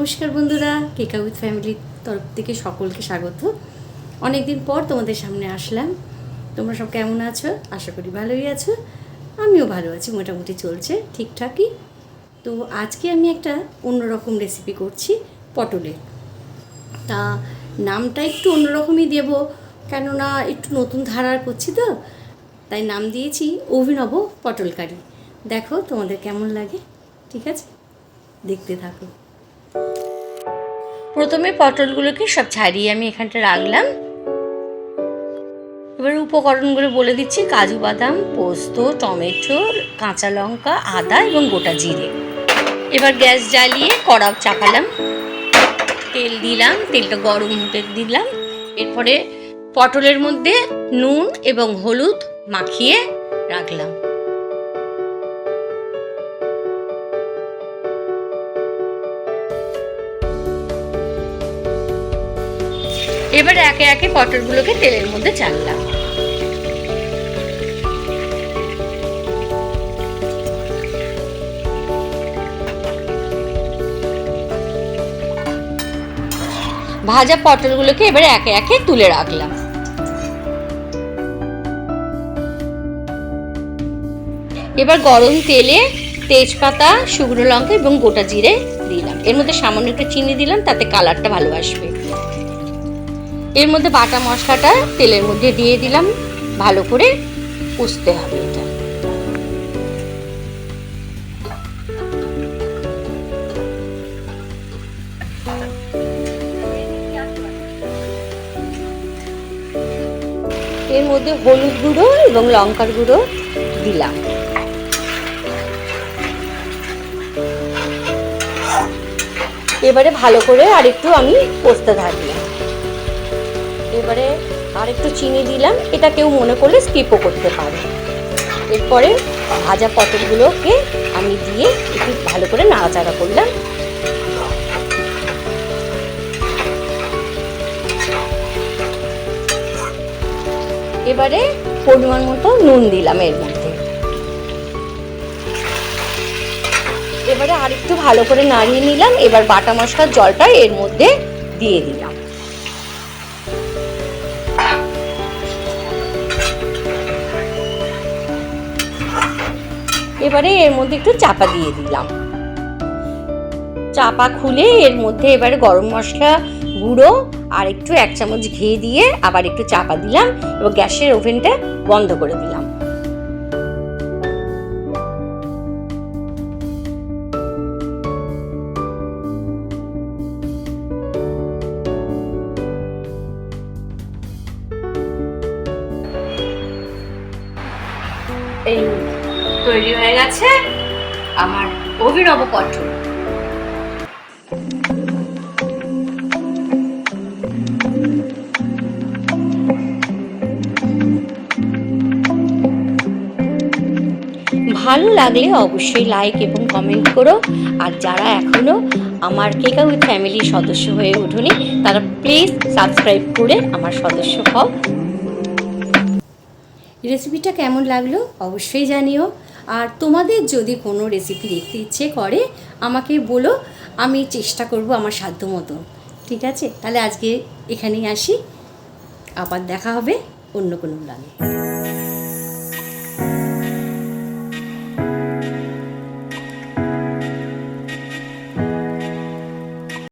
নমস্কার বন্ধুরা, কেকা উইথ ফ্যামিলির তরফ থেকে সকলকে স্বাগত। অনেক দিন পর তোমাদের সামনে আসলাম। তোমরা সব কেমন আছো? আশা করি ভালোই আছো। আমিও ভালো আছি, মোটামুটি চলছে ঠিকঠাকই। তো আজকে আমি একটা অন্যরকম রেসিপি করছি, পটলের। তা নামটা একটু অন্যরকমই দেব, কেননা একটু নতুন ধারার করছি তো, তাই নাম দিয়েছি অভিনব পটল কারি। দেখো তোমাদের কেমন লাগে, ঠিক আছে? দেখতে থাকো। প্রথমে পটলগুলোকে সব ছাড়িয়ে আমি এখানটা রাখলাম। এবার উপকরণগুলো বলে দিচ্ছি: কাজু বাদাম, পোস্ত, টমেটো, কাঁচা লঙ্কা, আদা এবং গোটা জিরে। এবার গ্যাস জ্বালিয়ে কড়া চাপালাম, তেল দিলাম, তেলটা গরম হতে দিলাম। এরপরে পটলের মধ্যে নুন এবং হলুদ মাখিয়ে রাখলাম। এবার একে একে পটলগুলোকে তেলের মধ্যে ছাড়লাম। ভাজা পটলগুলোকে এবারে একে একে তুলে রাখলাম। এবার গরম তেলে তেজপাতা, শুকনো লঙ্কা এবং গোটা জিরে দিলাম। এর মধ্যে সামান্য একটু চিনি দিলাম, তাতে কালারটা ভালো আসবে। এর মধ্যে বাটা মশলাটা তেলের মধ্যে দিয়ে দিলাম। ভালো করে কষতে হবে এটা। এর মধ্যে হলুদ গুঁড়ো এবং লঙ্কার গুঁড়ো দিলাম। এবারে ভালো করে আরেকটু আমি কষতে থাকলাম। এবারে আরেকটু চিনি দিলাম, এটা কেউ মনে করলে স্কিপও করতে পারে। এরপরে ভাজা পটলগুলোকে আমি দিয়ে একটু ভালো করে নাড়াচাড়া করলাম। এবারে পরিমাণ মতো নুন দিলাম এর মধ্যে। এবারে আরেকটু ভালো করে নাড়িয়ে নিলাম। এবার বাটা মশলার জলটা এর মধ্যে দিয়ে দিলাম। এবারে এর মধ্যে একটু চাপা দিয়ে দিলাম। চাপা খুলে এর মধ্যে এবারে গরম মশলা গুঁড়ো আর একটু 1 চামচ ঘি দিয়ে আবার একটু চাপা দিলাম এবং গ্যাসের ওভেনটা বন্ধ করে দিলাম। এই তৈরি হয়ে গেছে আমার অভিনব পটল। ভালো লাগলে অবশ্যই লাইক এবং কমেন্ট করো। আর যারা এখনো আমার কেকা উইথ ফ্যামিলির সদস্য হয়ে ওঠোনি, তারা প্লিজ সাবস্ক্রাইব করে আমার সদস্য হও। রেসিপিটা কেমন লাগলো অবশ্যই জানিও। আর তোমাদের যদি কোনো রেসিপি দেখতে ইচ্ছে করে আমাকে বলো, আমি চেষ্টা করব আমার সাধ্য মতো। ঠিক আছে, তাহলে আজকে এখানেই আসি, আবার দেখা হবে অন্য কোনো ব্লগে।